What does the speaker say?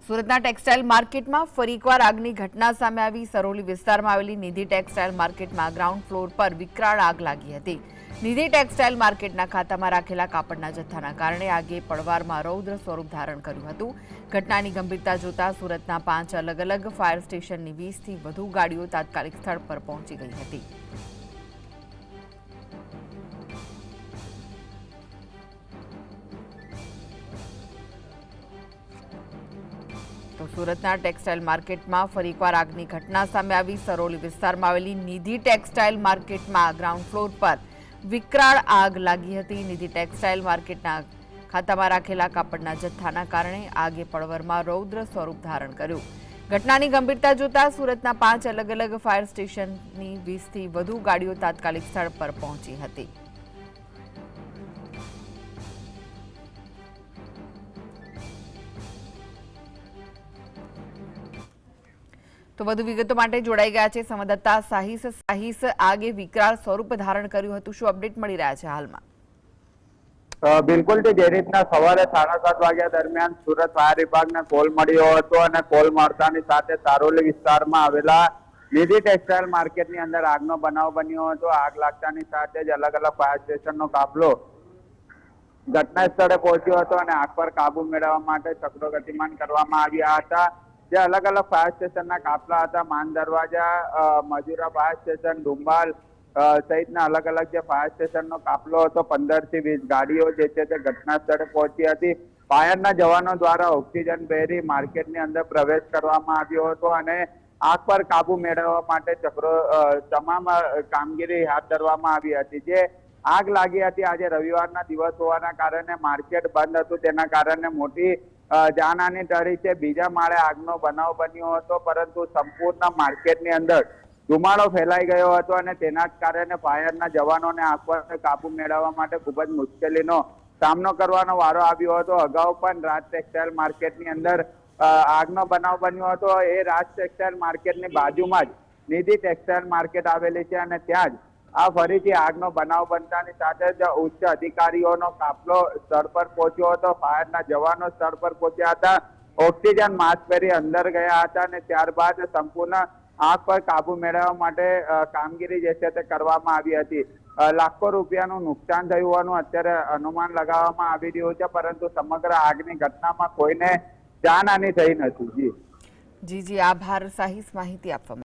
સુરતના ટેક્સટાઇલ માર્કેટમાં ફરી એકવાર આગની ઘટના સામે આવી। સરોલી વિસ્તારમાં આવેલી નિધિ ટેક્સટાઇલ માર્કેટમાં ગ્રાઉન્ડ ફ્લોર પર વિકરાળ આગ લાગી હતી। નિધિ ટેક્સટાઇલ માર્કેટના ખાતામાં રાખેલા કાપડના જથ્થાના કારણે આગે પળવારમાં રૌદ્ર સ્વરૂપ ધારણ કર્યું હતું। ઘટનાની ગંભીરતા જોતા સુરતના 5 અલગ અલગ ફાયર સ્ટેશનની 20થી વધુ ગાડીઓ તાત્કાલિક સ્થળ પર પહોંચી ગઈ હતી। તો સુરતના ટેક્સટાઇલ માર્કેટમાં ફરી એકવાર આગની ઘટના સામે આવી। સરોલી વિસ્તારમાં આવેલી નિધિ ટેક્સટાઇલ માર્કેટમાં ગ્રાઉન્ડ ફ્લોર પર વિકરાળ આગ લાગી હતી। નિધિ ટેક્સટાઇલ માર્કેટના ખાતામાં રાખેલા કાપડના જથ્થાના કારણે આગે પળવારમાં રૌદ્ર સ્વરૂપ ધારણ કર્યું। ઘટનાની ગંભીરતા જોતા સુરતના 5 અલગ અલગ ફાયર સ્ટેશનની 20થી વધુ ગાડીઓ તાત્કાલિક સ્થળ પર પહોંચી હતી। તો વધુ વિગતો માટે જોડાઈ ગયા છે સંવાદદાતા સાહિસ। સાહિસ, આગે વિકરાળ સ્વરૂપ ધારણ કર્યું હતું, શું અપડેટ મળી રહ્યા છે હાલમાં? બિલકુલ જે રીતના સવારે 7:30 વાગ્યા દરમિયાન સુરત ફાયર વિભાગને કોલ મળ્યો હતો અને કોલ મળતાની સાથે સારોલી વિસ્તારમાં આવેલા નિધિ ટેક્સટાઇલ માર્કેટની અંદર આગનો બનાવ બન્યો હતો। આગ લાગતાની સાથે જ અલગ અલગ ફાયર સ્ટેશનનો કાફલો ઘટના સ્થળે પહોંચ્યો હતો અને આગ પર કાબુ મેળવવા માટે ચક્રો ગતિમાન કરવામાં આવ્યા હતા। જે અલગ અલગ ફાયર સ્ટેશનના કાફલા હતા, માન દરવાજા, મજુરા ફાયર સ્ટેશન, ડુંબાલ સહિતના અલગ અલગ જે ફાયર સ્ટેશનનો કાફલો હતો, 15 થી 20 ગાડીઓ જે છે તે ઘટના સ્થળે પહોંચી હતી। ફાયરના જવાનો દ્વારા ઓક્સિજન ભરી માર્કેટની અંદર પ્રવેશ કરવામાં આવ્યો હતો અને આગ પર કાબુ મેળવવા માટે તમામ કામગીરી હાથ ધરવામાં આવી હતી। જે આગ લાગી હતી આજે રવિવારના દિવસ હોવાના કારણે માર્કેટ બંધ હતું, તેના કારણે મોટી જાનહાની ટળી છે। બીજા માળે આગનો બનાવ બન્યો હતો, પરંતુ સંપૂર્ણ માર્કેટની અંદર ધુમાડો ફેલાઈ ગયો હતો અને તેના જ કારણે ફાયરના જવાનોને આગ પર કાબુ મેળવવા માટે ખૂબ જ મુશ્કેલીનો સામનો કરવાનો વારો આવ્યો હતો। અગાઉ પણ રાજ ટેક્સટાઇલ માર્કેટની અંદર આગનો બનાવ બન્યો હતો। એ રાજ ટેક્સટાઇલ માર્કેટની બાજુમાં જ નિધિ ટેક્સટાઇલ માર્કેટ આવેલી છે અને ત્યાં જ આ ફરીથી આગનો બનાવ બનતાની સાથે જ ઉચ્ચ અધિકારીઓનો કાફલો સ્થળ પર પહોંચ્યો હતો। ફાયરના જવાનો સ્થળ પર પહોંચ્યા હતા, ઓક્સિજન માસ્ક પહેરી અંદર ગયા હતા અને ત્યારબાદ સંપૂર્ણ આગ પર કાબુ મેળવવા માટે કામગીરી જે છે તે કરવામાં આવી હતી। લાખો રૂપિયાનું નુકસાન થયું હોવાનું અત્યારે અનુમાન લગાવવામાં આવી રહ્યું છે, પરંતુ સમગ્ર આગની ઘટનામાં કોઈને જાનહાની થઈ નથી। જી, આભાર સાહિસ, માહિતી આપવા